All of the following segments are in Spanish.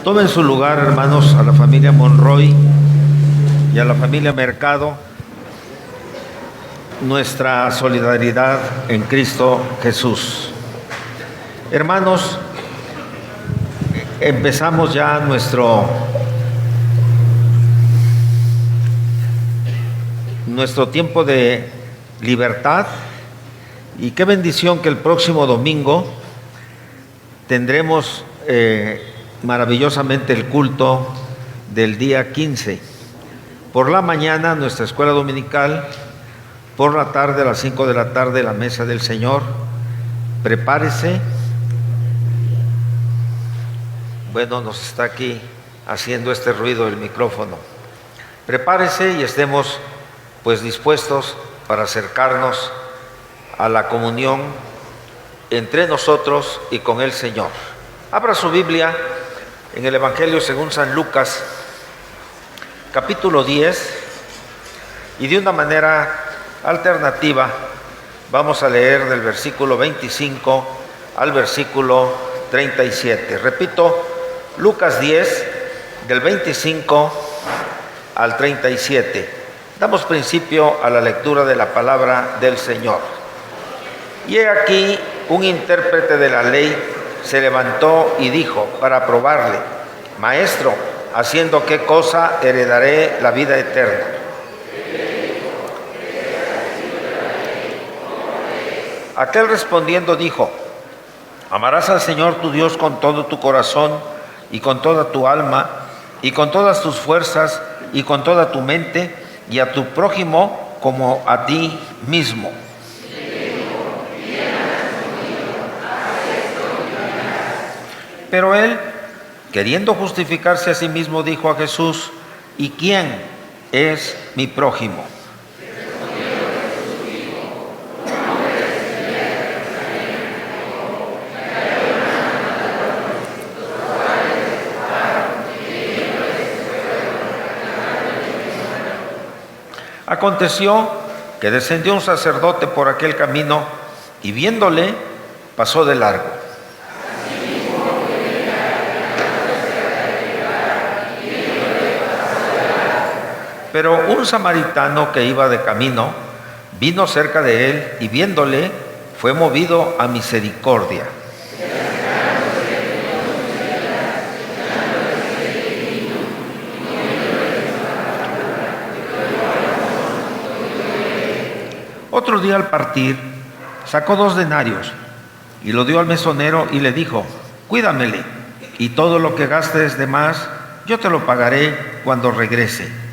Tomen su lugar, hermanos, a la familia Monroy y a la familia Mercado, nuestra solidaridad en Cristo Jesús. Hermanos, empezamos ya nuestro tiempo de libertad, y qué bendición que el próximo domingo tendremos maravillosamente el culto del día 15. Por la mañana nuestra escuela dominical, por la tarde a las 5 de la tarde la mesa del Señor. Prepárese. Bueno, nos está aquí haciendo este ruido el micrófono. Prepárese y estemos pues dispuestos para acercarnos a la comunión entre nosotros y con el Señor. Abra su Biblia en el Evangelio según San Lucas, capítulo 10, y de una manera alternativa vamos a leer del versículo 25 al versículo 37. Repito, Lucas 10, del 25 al 37. Damos principio a la lectura de la palabra del Señor. Y he aquí, un intérprete de la ley se levantó y dijo para probarle: Maestro, ¿haciendo qué cosa heredaré la vida eterna? Aquel respondiendo dijo: amarás al Señor tu Dios con todo tu corazón y con toda tu alma y con todas tus fuerzas y con toda tu mente, y a tu prójimo como a ti mismo. Pero él, queriendo justificarse a sí mismo, dijo a Jesús: ¿y quién es mi prójimo? Aconteció que descendió un sacerdote por aquel camino y viéndole pasó de largo. Pero un samaritano que iba de camino vino cerca de él y viéndole fue movido a misericordia. Otro día al partir sacó 2 denarios y lo dio al mesonero y le dijo: cuídamele, y todo lo que gastes de más yo te lo pagaré cuando regrese.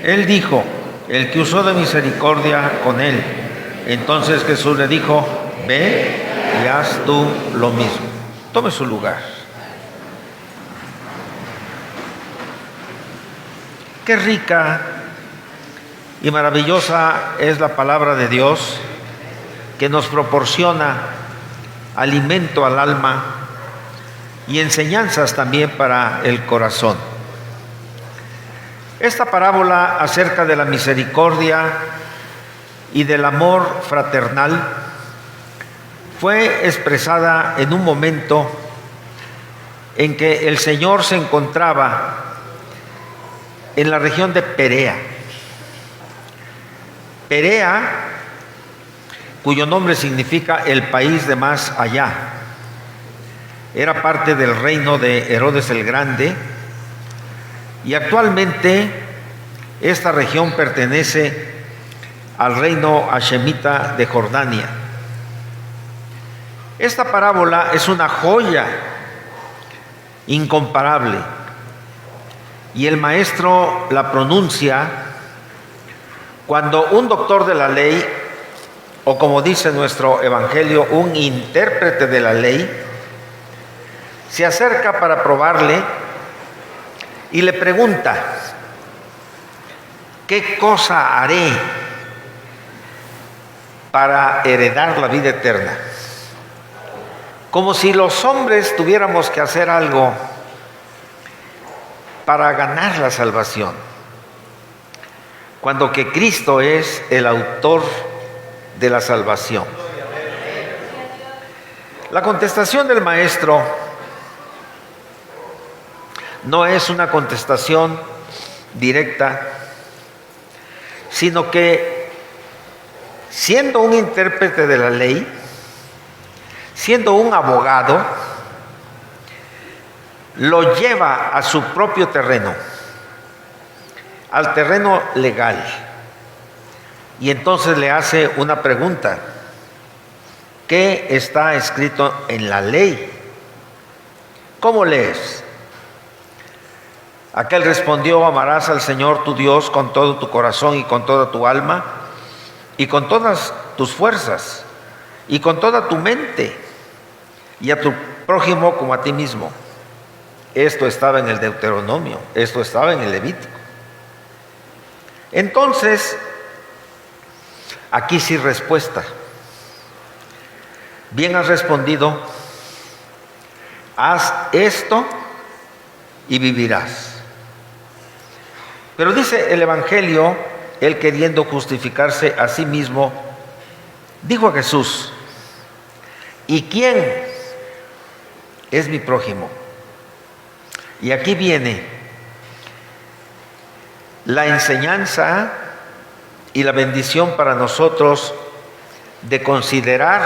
Él dijo: el que usó de misericordia con él. Entonces Jesús le dijo: ve y haz tú lo mismo. Tome su lugar. Qué rica y maravillosa es la palabra de Dios, que nos proporciona alimento al alma y enseñanzas también para el corazón. Esta parábola acerca de la misericordia y del amor fraternal fue expresada en un momento en que el Señor se encontraba en la región de Perea. Perea, cuyo nombre significa el país de más allá, era parte del reino de Herodes el Grande, y actualmente esta región pertenece al reino hashemita de Jordania. Esta parábola es una joya incomparable, y el maestro la pronuncia cuando un doctor de la ley, o como dice nuestro evangelio, un intérprete de la ley, se acerca para probarle y le pregunta: ¿qué cosa haré para heredar la vida eterna? Como si los hombres tuviéramos que hacer algo para ganar la salvación, cuando que Cristo es el autor de la salvación. La contestación del maestro no es una contestación directa, sino que siendo un intérprete de la ley, siendo un abogado, lo lleva a su propio terreno, al terreno legal. Y entonces le hace una pregunta: ¿qué está escrito en la ley? ¿Cómo lees? Aquel respondió: amarás al Señor tu Dios con todo tu corazón y con toda tu alma y con todas tus fuerzas y con toda tu mente, y a tu prójimo como a ti mismo. Esto estaba en el Deuteronomio, esto estaba en el Levítico. Entonces, aquí sí respuesta. Bien has respondido, haz esto y vivirás. Pero dice el Evangelio, él queriendo justificarse a sí mismo, dijo a Jesús: ¿y quién es mi prójimo? Y aquí viene la enseñanza y la bendición para nosotros de considerar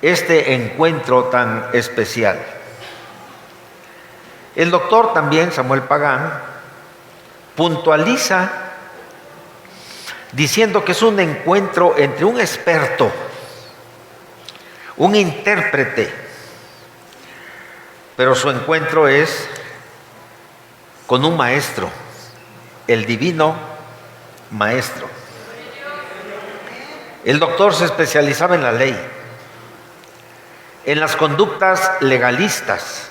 este encuentro tan especial. El doctor también, Samuel Pagán, puntualiza diciendo que es un encuentro entre un experto, un intérprete, pero su encuentro es con un maestro, el divino maestro. El doctor se especializaba en la ley, en las conductas legalistas,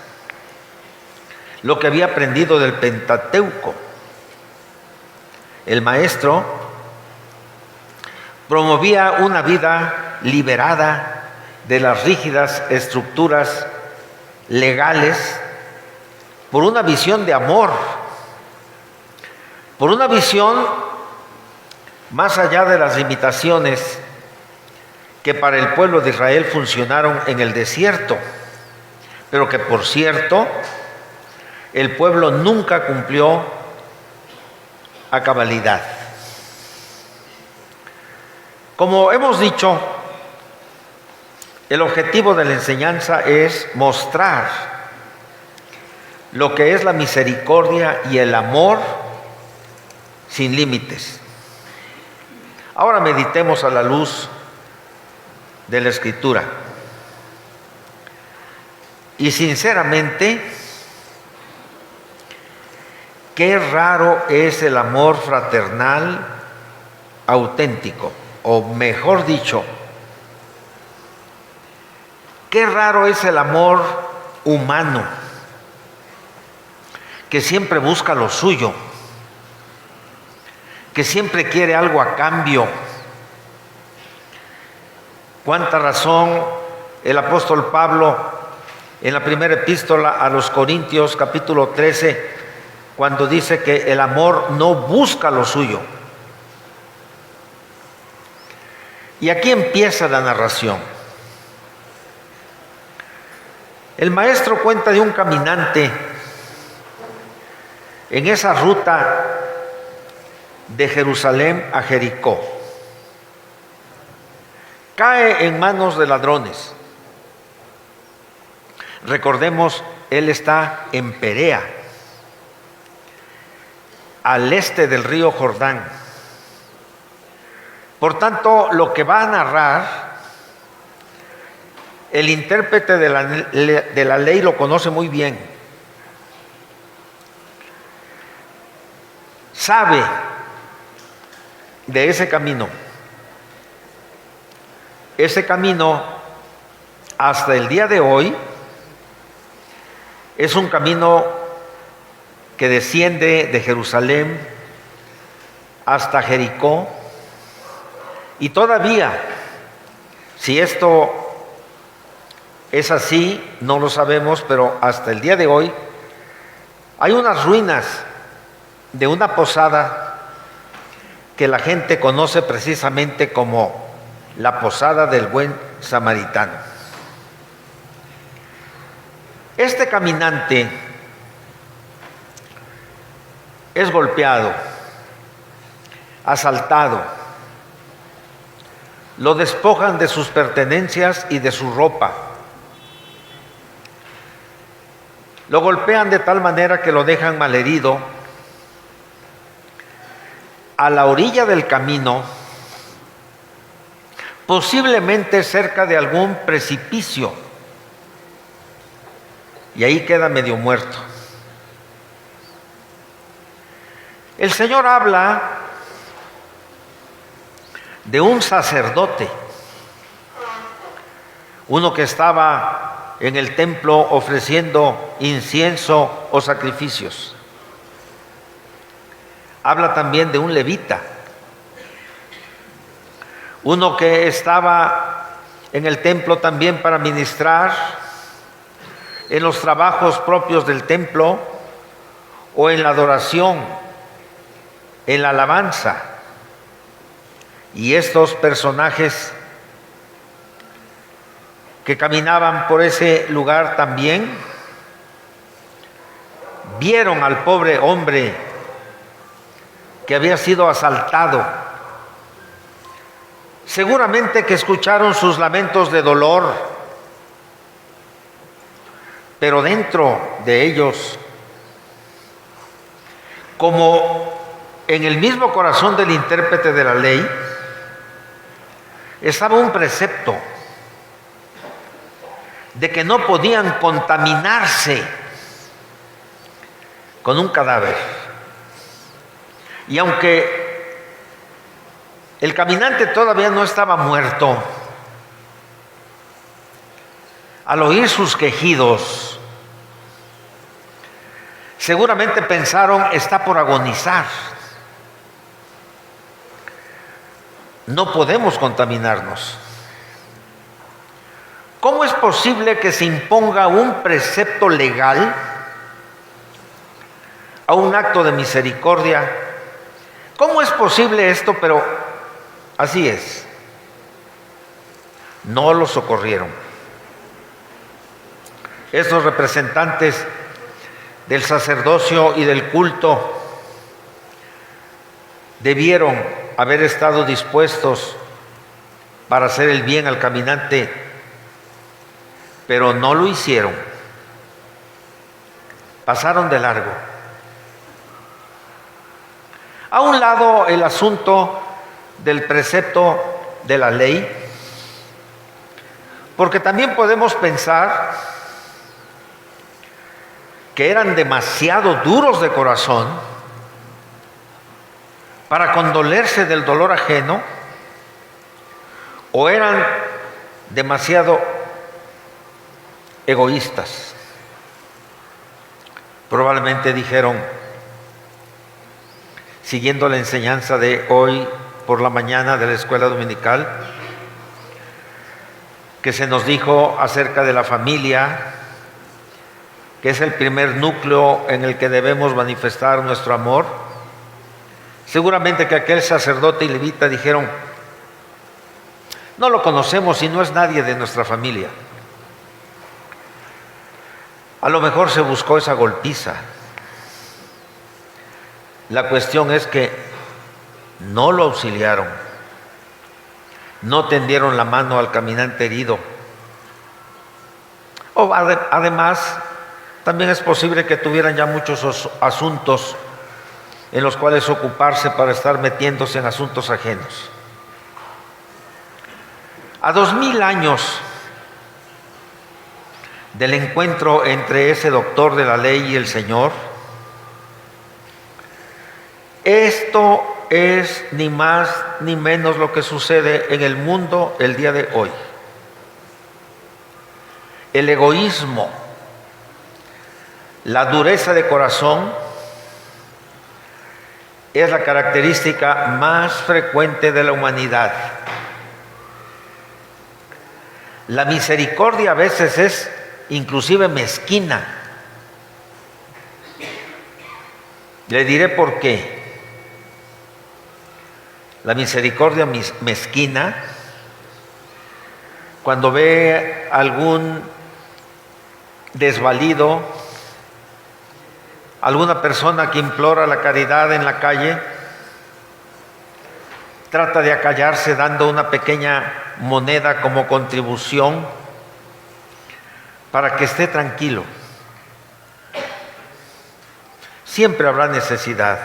lo que había aprendido del Pentateuco. El maestro promovía una vida liberada de las rígidas estructuras legales por una visión de amor, por una visión más allá de las limitaciones que para el pueblo de Israel funcionaron en el desierto, pero que, por cierto, el pueblo nunca cumplió a cabalidad. Como hemos dicho, el objetivo de la enseñanza es mostrar lo que es la misericordia y el amor sin límites. Ahora meditemos a la luz de la Escritura. Y sinceramente, qué raro es el amor fraternal auténtico, o mejor dicho, qué raro es el amor humano, que siempre busca lo suyo, que siempre quiere algo a cambio. Cuánta razón el apóstol Pablo en la primera epístola a los Corintios, capítulo 13, cuando dice que el amor no busca lo suyo. Y aquí empieza la narración. El maestro cuenta de un caminante en esa ruta de Jerusalén a Jericó. Cae en manos de ladrones. Recordemos, él está en Perea, al este del río Jordán. Por tanto, lo que va a narrar, el intérprete de la ley lo conoce muy bien. Sabe de ese camino. Ese camino, hasta el día de hoy, es un camino que desciende de Jerusalén hasta Jericó. Y todavía, si esto es así, no lo sabemos, pero hasta el día de hoy hay unas ruinas de una posada que la gente conoce precisamente como la posada del buen samaritano. Este caminante es golpeado, asaltado, lo despojan de sus pertenencias y de su ropa, lo golpean de tal manera que lo dejan malherido a la orilla del camino, posiblemente cerca de algún precipicio, y ahí queda medio muerto. El Señor habla de un sacerdote, uno que estaba en el templo ofreciendo incienso o sacrificios. Habla también de un levita, uno que estaba en el templo también para ministrar en los trabajos propios del templo o en la adoración, en la alabanza. Y estos personajes que caminaban por ese lugar también vieron al pobre hombre que había sido asaltado. Seguramente que escucharon sus lamentos de dolor, pero dentro de ellos, como en el mismo corazón del intérprete de la ley, estaba un precepto de que no podían contaminarse con un cadáver. Y aunque el caminante todavía no estaba muerto, al oír sus quejidos, seguramente pensaron, está por agonizar. No podemos contaminarnos. ¿Cómo es posible que se imponga un precepto legal a un acto de misericordia? ¿Cómo es posible esto? Pero así es. No lo socorrieron. Estos representantes del sacerdocio y del culto debieron haber estado dispuestos para hacer el bien al caminante, pero no lo hicieron. Pasaron de largo. A un lado el asunto del precepto de la ley, porque también podemos pensar que eran demasiado duros de corazón para condolerse del dolor ajeno, o eran demasiado egoístas. Probablemente dijeron, siguiendo la enseñanza de hoy por la mañana de la escuela dominical, que se nos dijo acerca de la familia, que es el primer núcleo en el que debemos manifestar nuestro amor. Seguramente que aquel sacerdote y levita dijeron, no lo conocemos y no es nadie de nuestra familia. A lo mejor se buscó esa golpiza. La cuestión es que no lo auxiliaron, no tendieron la mano al caminante herido. O además, también es posible que tuvieran ya muchos asuntos en los cuales ocuparse para estar metiéndose en asuntos ajenos. A 2000 años del encuentro entre ese doctor de la ley y el Señor, esto es ni más ni menos lo que sucede en el mundo el día de hoy. El egoísmo, la dureza de corazón es la característica más frecuente de la humanidad. La misericordia a veces es inclusive mezquina. Le diré por qué. la misericordia mezquina, cuando ve algún desvalido, alguna persona que implora la caridad en la calle, trata de acallarse dando una pequeña moneda como contribución para que esté tranquilo. Siempre habrá necesidad.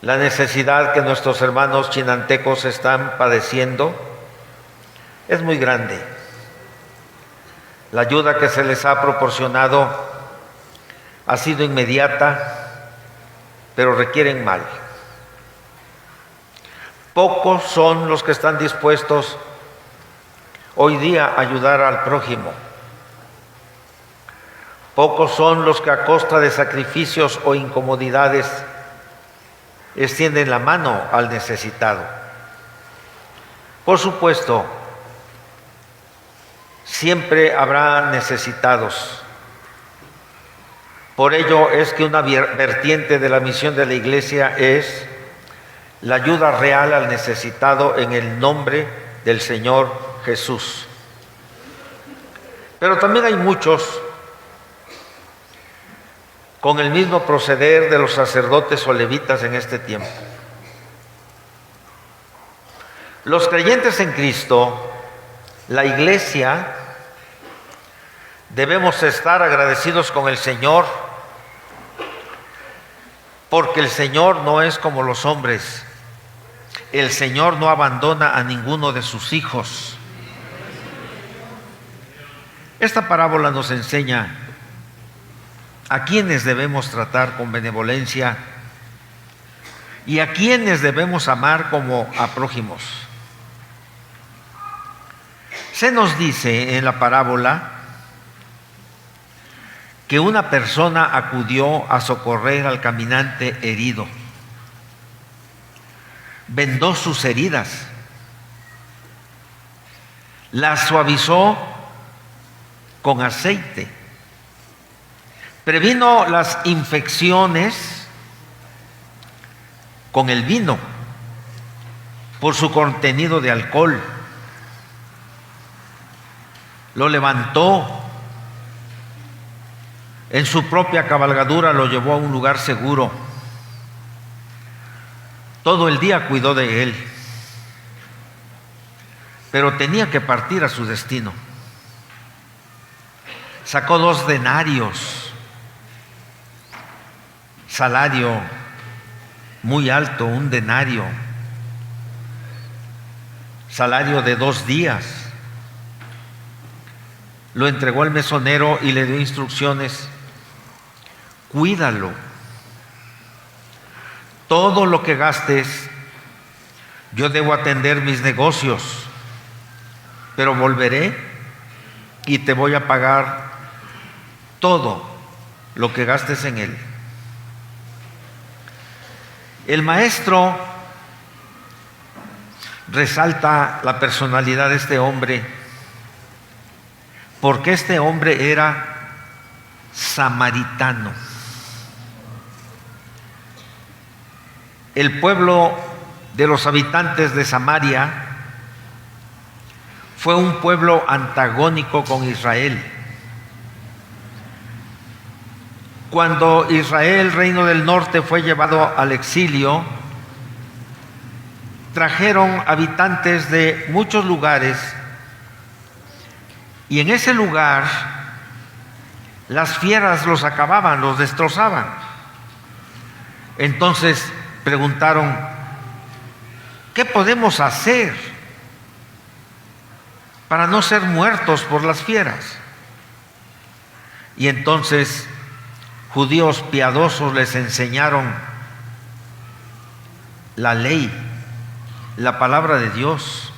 La necesidad que nuestros hermanos chinantecos están padeciendo es muy grande. La ayuda que se les ha proporcionado ha sido inmediata, pero requieren mal. Pocos son los que están dispuestos hoy día a ayudar al prójimo. Pocos son los que a costa de sacrificios o incomodidades extienden la mano al necesitado. Por supuesto, siempre habrá necesitados. Por ello es que una vertiente de la misión de la Iglesia es la ayuda real al necesitado en el nombre del Señor Jesús. Pero también hay muchos con el mismo proceder de los sacerdotes o levitas en este tiempo. Los creyentes en Cristo, la Iglesia, debemos estar agradecidos con el Señor, porque el Señor no es como los hombres. El Señor no abandona a ninguno de sus hijos. Esta parábola nos enseña a quienes debemos tratar con benevolencia y a quienes debemos amar como a prójimos. Se nos dice en la parábola que una persona acudió a socorrer al caminante herido, vendó sus heridas, las suavizó con aceite, previno las infecciones con el vino por su contenido de alcohol, lo levantó en su propia cabalgadura, lo llevó a un lugar seguro. Todo el día cuidó de él, pero tenía que partir a su destino. Sacó 2 denarios, salario muy alto, 1 denario, salario de 2 días. Lo entregó al mesonero y le dio instrucciones: cuídalo. Todo lo que gastes, yo debo atender mis negocios, pero volveré y te voy a pagar todo lo que gastes en él. El maestro resalta la personalidad de este hombre, porque este hombre era samaritano. El pueblo de los habitantes de Samaria fue un pueblo antagónico con Israel. Cuando Israel, reino del norte, fue llevado al exilio, trajeron habitantes de muchos lugares, y en ese lugar las fieras los acababan, los destrozaban. Entonces preguntaron: ¿qué podemos hacer para no ser muertos por las fieras? Y entonces judíos piadosos les enseñaron la ley, la palabra de Dios.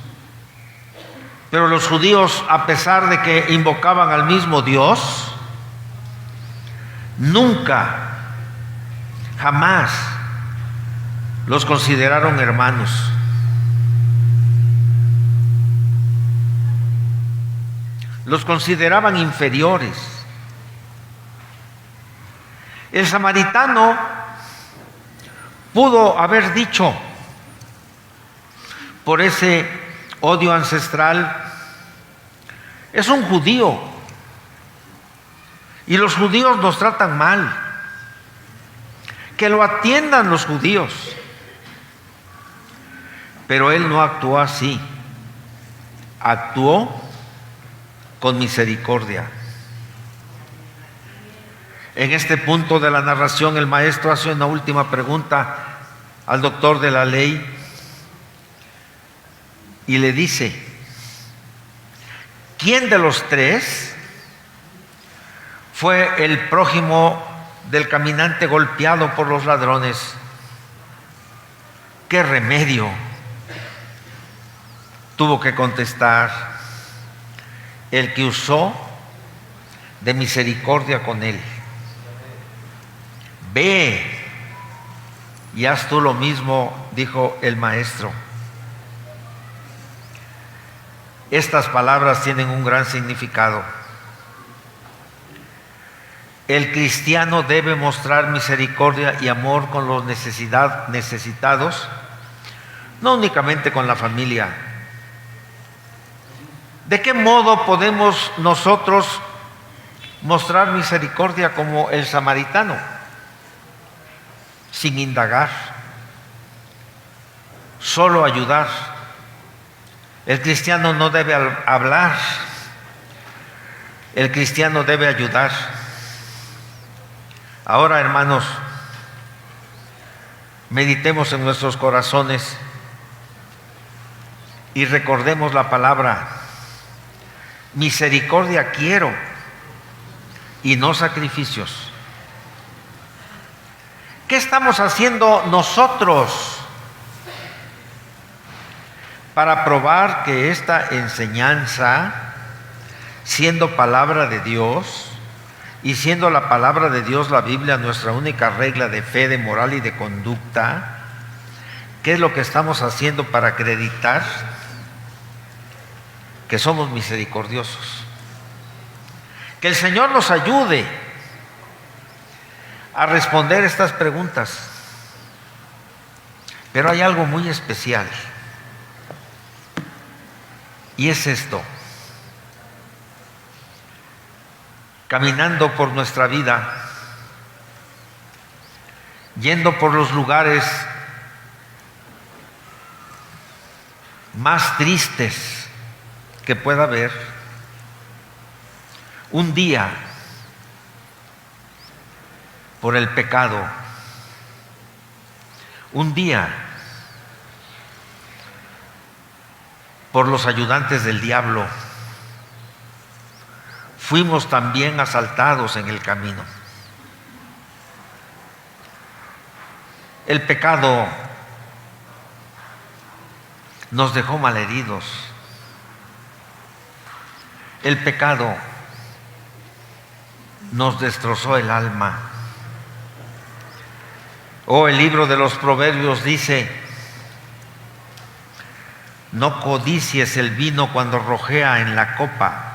Pero los judíos, a pesar de que invocaban al mismo Dios, nunca, jamás los consideraron hermanos. Los consideraban inferiores. El samaritano pudo haber dicho por ese odio ancestral: es un judío y los judíos nos tratan mal, que lo atiendan los judíos. Pero él no actuó así, actuó con misericordia. En este punto de la narración, el maestro hace una última pregunta al doctor de la ley y le dice: ¿quién de los tres fue el prójimo del caminante golpeado por los ladrones? ¿Qué remedio tuvo que contestar? El que usó de misericordia con él. Ve y haz tú lo mismo, dijo el maestro. Estas palabras tienen un gran significado. El cristiano debe mostrar misericordia y amor con los necesitados, no únicamente con la familia. ¿De qué modo podemos nosotros mostrar misericordia como el samaritano? Sin indagar, solo ayudar. El cristiano no debe hablar, el cristiano debe ayudar. Ahora, hermanos, meditemos en nuestros corazones y recordemos la palabra: misericordia quiero y no sacrificios. ¿Qué estamos haciendo nosotros para probar que esta enseñanza, siendo palabra de Dios y siendo la palabra de Dios, la Biblia, nuestra única regla de fe, de moral y de conducta, qué es lo que estamos haciendo para acreditar que somos misericordiosos? Que el Señor nos ayude a responder estas preguntas. Pero hay algo muy especial, y es esto: caminando por nuestra vida, yendo por los lugares más tristes que pueda haber, un día por el pecado, un día por los ayudantes del diablo, fuimos también asaltados en el camino. El pecado nos dejó malheridos. El pecado nos destrozó el alma. El libro de los Proverbios dice: no codicies el vino cuando rojea en la copa,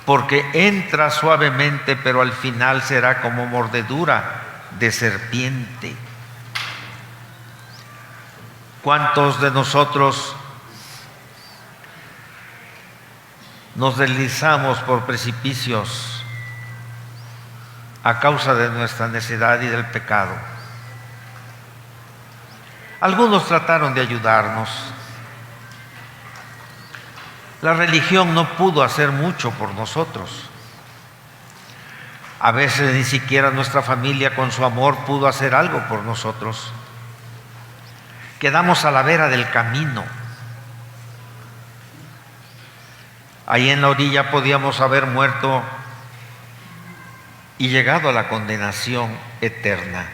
porque entra suavemente, pero al final será como mordedura de serpiente. ¿Cuántos de nosotros nos deslizamos por precipicios a causa de nuestra necedad y del pecado? Algunos trataron de ayudarnos. La religión no pudo hacer mucho por nosotros. A veces ni siquiera nuestra familia con su amor pudo hacer algo por nosotros. Quedamos a la vera del camino. Ahí en la orilla podíamos haber muerto y llegado a la condenación eterna.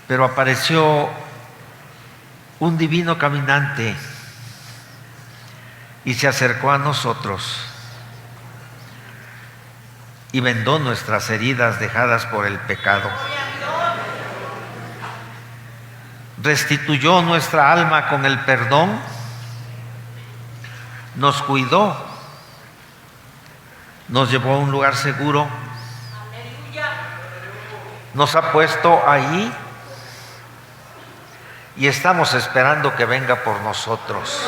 Pero apareció un divino caminante y se acercó a nosotros y vendó nuestras heridas dejadas por el pecado. Restituyó nuestra alma con el perdón, nos cuidó, nos llevó a un lugar seguro nos ha puesto ahí y estamos esperando que venga por nosotros.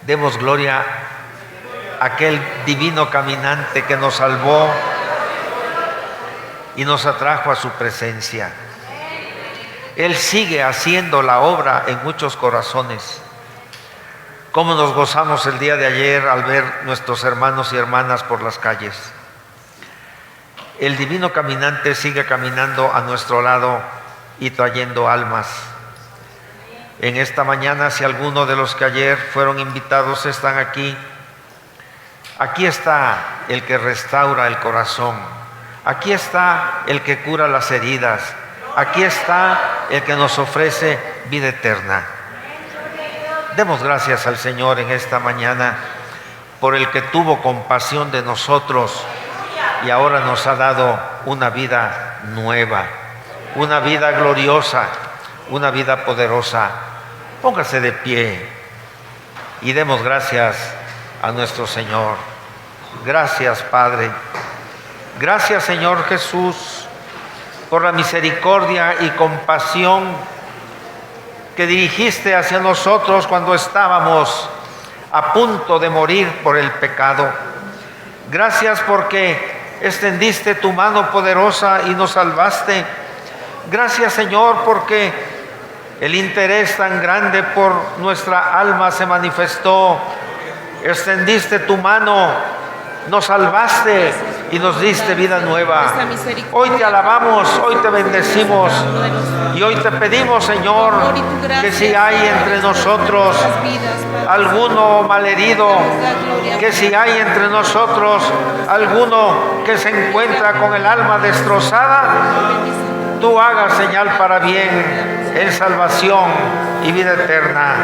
Demos gloria a aquel divino caminante que nos salvó y nos atrajo a su presencia. Él sigue haciendo la obra en muchos corazones. Cómo nos gozamos el día de ayer al ver nuestros hermanos y hermanas por las calles. El divino caminante sigue caminando a nuestro lado y trayendo almas. En esta mañana, si alguno de los que ayer fueron invitados están aquí, aquí está el que restaura el corazón, aquí está el que cura las heridas, aquí está el que nos ofrece vida eterna. Demos gracias al Señor en esta mañana por el que tuvo compasión de nosotros y ahora nos ha dado una vida nueva, una vida gloriosa, una vida poderosa. Póngase de pie y demos gracias a nuestro Señor. Gracias, Padre. Gracias, Señor Jesús, por la misericordia y compasión que dirigiste hacia nosotros cuando estábamos a punto de morir por el pecado. Gracias porque extendiste tu mano poderosa y nos salvaste. Gracias, Señor, porque el interés tan grande por nuestra alma se manifestó. Extendiste tu mano, nos salvaste y nos diste vida nueva. Hoy te alabamos, hoy te bendecimos y hoy te pedimos, Señor, que si hay entre nosotros alguno malherido, que si hay entre nosotros alguno que se encuentra con el alma destrozada, tú hagas señal para bien en salvación y vida eterna.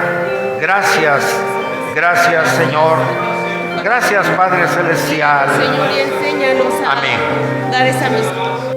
Gracias, gracias, Señor. Gracias, Padre Celestial. Señor, y enséñanos a Amén. dar esa misión.